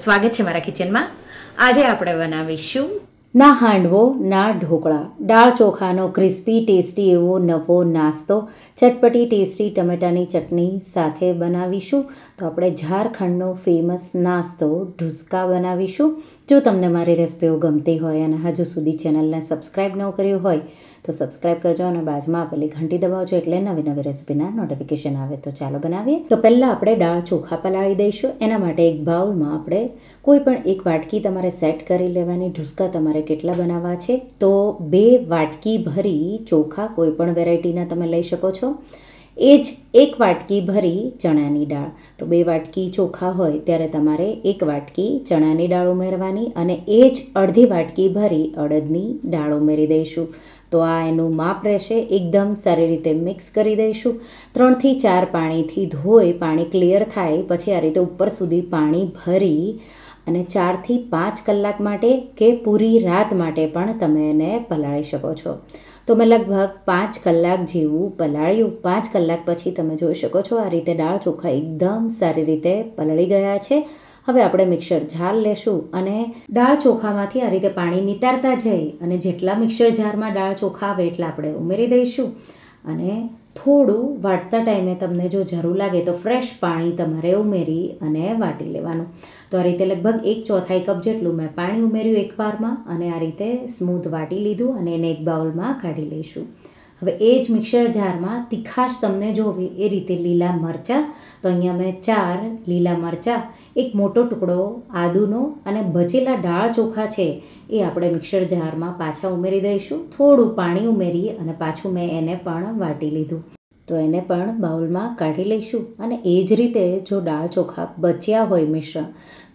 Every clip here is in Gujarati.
સ્વાગત છે મારા કિચનમાં. આજે આપણે બનાવીશું ના હાંડવો ના ઢોકળા, દાળ ચોખાનો ક્રિસ્પી ટેસ્ટી એવો નવો નાસ્તો ચટપટી ટેસ્ટી ટમેટાની ચટણી સાથે બનાવીશું. તો આપણે ઝારખંડનો ફેમસ નાસ્તો ઢુસકા બનાવીશું. જો તમને મારી રેસિપીઓ ગમતી હોય અને હજુ સુધી ચેનલને સબસ્ક્રાઈબ ન કર્યું હોય તો સબસ્ક્રાઈબ કરજો અને બાજુમાં આપેલી ઘંટી દબાવજો એટલે નવી નવી રેસિપીના નોટિફિકેશન આવે. તો ચાલો બનાવીએ. તો પહેલાં આપણે દાળ ચોખા પલાળી દઈશું. એના માટે એક બાઉલમાં આપણે કોઈ પણ એક વાટકી તમારે સેટ કરી લેવાની. ઢુસકા તમારે કેટલા બનાવવા છે તો 2 વાટકી ભરી ચોખા કોઈ પણ વેરાયટીના તમે લઈ શકો છો. એ જ 1 વાટકી ભરી ચણાની દાળ. તો 2 વાટકી ચોખા હોય ત્યારે તમારે 1 વાટકી ચણાની દાળ ઉમેરવાની અને એ જ અડધી વાટકી ભરી અડદની દાળ ઉમેરી દઈશું. તો આ એનું માપ રહેશે. એકદમ સારી રીતે મિક્સ કરી દઈશું. 3 થી 4 પાણીથી ધોઈ પાણી ક્લિયર થાય પછી આ રીતે ઉપર સુધી પાણી ભરી અને 4 થી 5 કલાક માટે કે પૂરી રાત માટે પણ તમે એને પલાળી શકો છો. તો મેં લગભગ 5 કલાક જેવું પલાળ્યું. 5 કલાક પછી તમે જોઈ શકો છો આ રીતે દાળ ચોખા એકદમ સારી રીતે પલળી ગયા છે. હવે આપણે મિક્સર જાર લેશું અને દાળ ચોખામાંથી આ રીતે પાણી નિતારતા જઈ અને જેટલા મિક્સર જારમાં દાળ ચોખા આવે એટલા આપણે ઉમેરી દઈશું. અને થોડું વાટતા ટાઈમે તમને જો જરૂર લાગે તો ફ્રેશ પાણી તમારે ઉમેરી અને વાટી લેવાનું. તો આ રીતે લગભગ 1/4 કપ જેટલું મેં પાણી ઉમેર્યું એકવારમાં અને આ રીતે સ્મૂથ વાટી લીધું અને એને એક બાઉલમાં કાઢી લઈશું. હવે એ જ મિક્સર જારમાં તીખાશ તમને જોવી એ રીતે લીલા મરચાં, તો અહીંયા મેં 4 લીલા મરચાં, એક મોટો ટુકડો આદુનો અને બચેલા દાળ ચોખા છે એ આપણે મિક્સર જારમાં પાછા ઉમેરી દઈશું. થોડું પાણી ઉમેરી અને પાછું મેં એને પણ વાટી લીધું. તો એને પણ બાઉલમાં કાઢી લઈશું. અને એ જ રીતે જો દાળ ચોખા બચ્યા હોય મિશ્રણ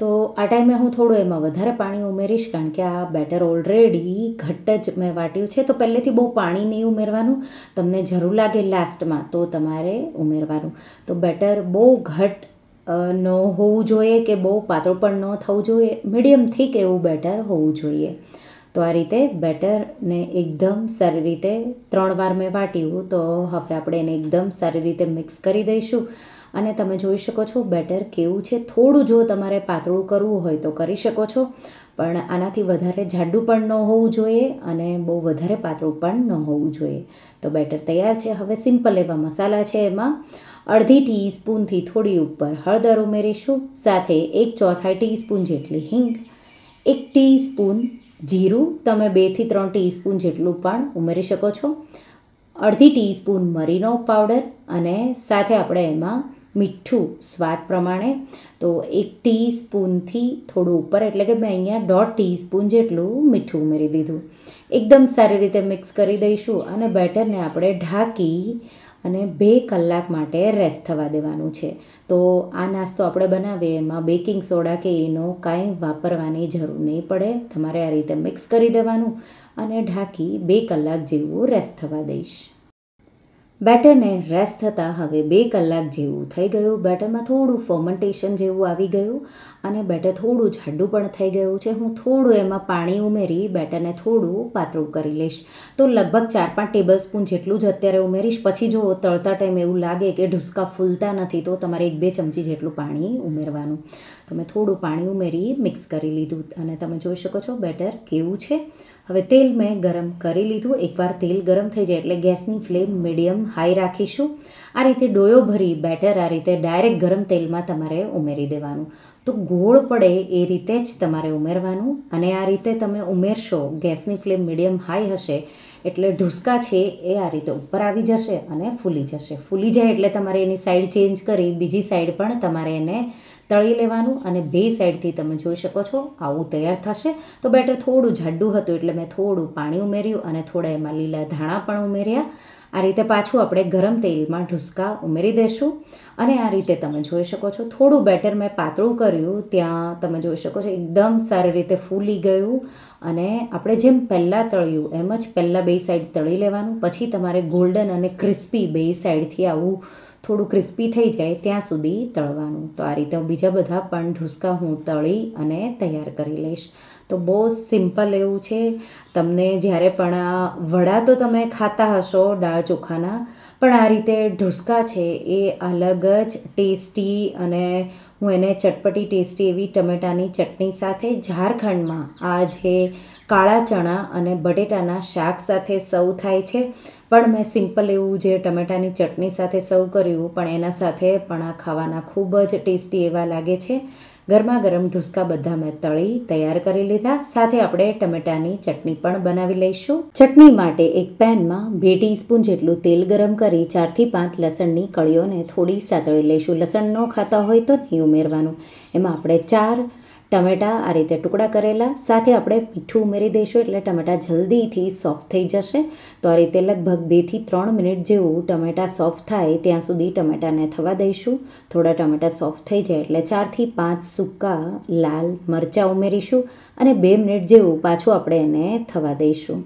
તો આ ટાઈમે હું થોડું એમાં વધારે પાણી ઉમેરીશ કારણ કે આ બેટર ઓલરેડી ઘટ્ટ જ મેં વાટ્યું છે. તો પહેલેથી બહુ પાણી નહીં ઉમેરવાનું. તમને જરૂર લાગે લાસ્ટમાં તો તમારે ઉમેરવાનું. તો બેટર બહુ ઘટ્ટ ન હોવું જોઈએ કે બહુ પાતળું પણ ન થવું જોઈએ. મીડિયમ થીક એવું બેટર હોવું જોઈએ. તો આ રીતે બેટરને એકદમ સારી રીતે 3 વાર મેં વાટ્યું. તો હવે આપણે એને એકદમ સારી રીતે મિક્સ કરી દઈશું. અને તમે જોઈ શકો છો બેટર કેવું છે. થોડું જો તમારે પાતળું કરવું હોય તો કરી શકો છો, પણ આનાથી વધારે જાડું પણ ન હોવું જોઈએ અને બહુ વધારે પાતળું પણ ન હોવું જોઈએ. તો બેટર તૈયાર છે. હવે સિમ્પલ એવા મસાલા છે. એમાં અડધી ટીસ્પૂનથી થોડી ઉપર હળદર ઉમેરીશું. સાથે 1/4 ટીસ્પૂન જેટલી હિંગ, 1 ટીસ્પૂન જીરું, તમે 2 થી 3 ટીસ્પૂન જેટલું પણ ઉમેરી શકો છો. અડધી ટીસ્પૂન મરીનો પાવડર અને સાથે આપણે એમાં મીઠું સ્વાદ પ્રમાણે. તો 1 ટીસ્પૂનથી થોડું ઉપર એટલે કે મેં અહીંયા 1/2 ટીસ્પૂન જેટલું મીઠું ઉમેરી દીધું. એકદમ સારી રીતે મિક્સ કરી દઈશું અને બેટરને આપણે ઢાંકી અને 2 કલાક માટે રેસ્ટ થવા દેવાનું છે. તો આ નાસ્તો આપણે બનાવીએ એમાં બેકિંગ સોડા કે એનો કાંઈ વાપરવાની જરૂર નહીં પડે. તમારે આ રીતે મિક્સ કરી દેવાનું અને ઢાંકી 2 કલાક જેવું રેસ્ટ થવા દઈશ. બેટરને રેસ્ટ થતાં હવે 2 કલાક જેવું થઈ ગયું. બેટરમાં થોડું ફર્મેન્ટેશન જેવું આવી ગયું અને બેટર થોડું જાડું પણ થઈ ગયું છે. હું થોડું એમાં પાણી ઉમેરી બેટરને થોડું પાતળું કરી લઈશ. તો લગભગ 4-5 ટેબલ સ્પૂન જેટલું જ અત્યારે ઉમેરીશ. પછી જો તળતા ટાઈમ એવું લાગે કે ઢુસકા ફૂલતા નથી તો તમારે 1-2 ચમચી જેટલું પાણી ઉમેરવાનું. તો મેં થોડું પાણી ઉમેરી મિક્સ કરી લીધું અને તમે જોઈ શકો છો બેટર કેવું છે. હવે તેલ મેં ગરમ કરી લીધું. એકવાર તેલ ગરમ થઈ જાય એટલે ગેસની ફ્લેમ મીડિયમ હાઈ રાખીશું. આ રીતે ડોયો ભરી બેટર આ રીતે ડાયરેક્ટ ગરમ તેલમાં તમારે ઉમેરી દેવાનું. તો ગોળ પડે એ રીતે જ તમારે ઉમેરવાનું અને આ રીતે તમે ઉમેરશો. ગેસની ફ્લેમ મીડિયમ હાઈ હશે એટલે ઢુસકા છે એ આ રીતે ઉપર આવી જશે અને ફૂલી જશે. ફૂલી જાય એટલે તમારે એની સાઈડ ચેન્જ કરી બીજી સાઈડ પણ તમારે એને તળી લેવાનું અને 2 સાઈડથી તમે જોઈ શકો છો આવું તૈયાર થશે. તો બેટર થોડું જાડું હતું એટલે મેં થોડું પાણી ઉમેર્યું અને થોડા એમાં લીલા ધાણા પણ ઉમેર્યા. આ રીતે પાછું આપણે ગરમ તેલમાં ઢુસકા ઉમેરી દઈશું અને આ રીતે તમે જોઈ શકો છો થોડું બેટર મેં પાતળું કર્યું. ત્યાં તમે જોઈ શકો છો એકદમ સારી રીતે ફૂલી ગયું અને આપણે જેમ પહેલાં તળ્યું એમ જ પહેલાં 2 સાઈડ તળી લેવાનું. પછી તમારે ગોલ્ડન અને ક્રિસ્પી 2 સાઈડથી આવું થોડું ક્રિસ્પી થઈ જાય ત્યાં સુધી તળવાનું. તો આ રીતે બીજા બધા પણ ઢુસકા હું તળી અને તૈયાર કરી લઈશ. તો બહુ સિમ્પલ એવું છે. તમને જ્યારે પણ આ વડા તો તમે ખાતા હશો દાળ ચોખાના, પણ આ રીતે ઢુસકા છે એ અલગ જ ટેસ્ટી અને હું એને ચટપટી ટેસ્ટી એવી ટમેટાની ચટણી સાથે ઝારખંડમાં આ જે કાળા ચણા અને બટેટાના શાક સાથે સર્વ થાય છે. પણ મેં સિમ્પલ એવું જે ટમેટાની ચટણી સાથે સર્વ કર્યું, પણ એના સાથે પણ આ ખાવાના ખૂબ જ ટેસ્ટી એવા લાગે છે. ગરમા ગરમ ઢુસકા બધા મેં તળી તૈયાર કરી લીધા. સાથે આપણે ટમેટાની ચટણી પણ બનાવી લઈશું. ચટણી માટે એક પેનમાં 2 ટીસ્પૂન જેટલું તેલ ગરમ કરી 4 થી 5 લસણની કળીઓને થોડી સાતળી લઈશું. લસણ ન ખાતા હોય તો નહીં ઉમેરવાનું. એમાં આપણે 4 ટમેટાં આ રીતે ટુકડા કરેલા, સાથે આપણે મીઠું ઉમેરી દઈશું એટલે ટમેટાં જલ્દીથી સોફ્ટ થઈ જશે. તો આ રીતે લગભગ 2 થી 3 મિનિટ જેવું ટમેટાં સોફ્ટ થાય ત્યાં સુધી ટમેટાને થવા દઈશું. થોડા ટમેટાં સોફ્ટ થઈ જાય એટલે 4 થી 5 સૂકા લાલ મરચાં ઉમેરીશું અને 2 મિનિટ જેવું પાછું આપણે એને થવા દઈશું.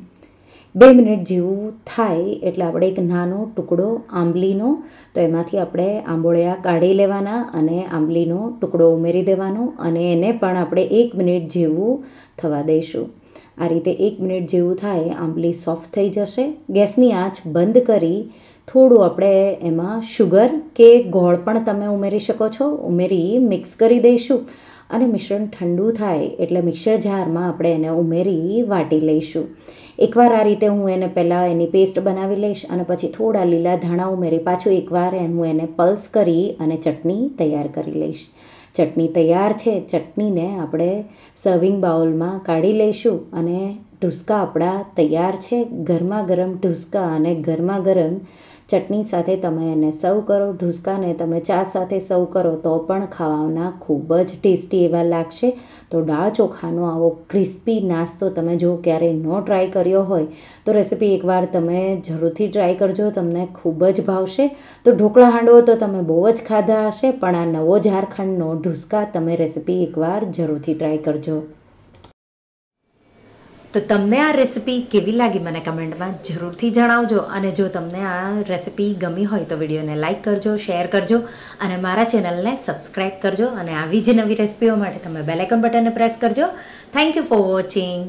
2 મિનિટ જેવું થાય એટલે આપણે એક નાનો ટુકડો આંબલીનો, તો એમાંથી આપણે આંબોળિયા કાઢી લેવાના અને આંબલીનો ટુકડો ઉમેરી દેવાનો અને એને પણ આપણે 1 મિનિટ જેવું થવા દઈશું. આ રીતે 1 મિનિટ જેવું થાય આંબલી સોફ્ટ થઈ જશે. ગેસની આંચ બંધ કરી થોડું આપણે એમાં શુગર કે ગોળ પણ તમે ઉમેરી શકો છો, ઉમેરી મિક્સ કરી દઈશું અને મિશ્રણ ઠંડુ થાય એટલે મિક્સર જારમાં આપણે એને ઉમેરી વાટી લઈશું. એકવાર આ રીતે હું એને પહેલાં એની પેસ્ટ બનાવી લઈશ અને પછી થોડા લીલા ધાણા ઉમેરી પાછું એકવાર હું એને પલ્સ કરી અને ચટણી તૈયાર કરી લઈશ. ચટણી તૈયાર છે. ચટણીને આપણે સર્વિંગ બાઉલમાં કાઢી લઈશું અને ઢુસકા આપણા તૈયાર છે. ગરમા ગરમ ઢુસકા અને ગરમા ગરમ ચટણી સાથે તમે એને સર્વ કરો. ઢુસકાને તમે ચા સાથે સર્વ કરો તો પણ ખાવાના ખૂબ જ ટેસ્ટી એવા લાગશે. તો દાળ ચોખાનો આવો ક્રિસ્પી નાસ્તો તમે જો ક્યારેય ન ટ્રાય કર્યો હોય તો રેસીપી એકવાર તમે જરૂરથી ટ્રાય કરજો, તમને ખૂબ જ ભાવશે. તો ઢોકળા હાંડવો તો તમે બહુ જ ખાધા હશે, પણ આ નવો ઝારખંડનો ઢુસકા તમે રેસીપી એકવાર જરૂરથી ટ્રાય કરજો. તો તમને આ રેસીપી કેવી લાગી મને કમેન્ટમાં જરૂરથી જણાવજો. અને જો તમને આ રેસીપી ગમી હોય તો વિડીયોને લાઇક કરજો, શેર કરજો અને મારા ચેનલને સબસ્ક્રાઈબ કરજો. અને આવી જ નવી રેસીપીઓ માટે તમે બેલ આઇકન બટનને પ્રેસ કરજો. Thank you for watching.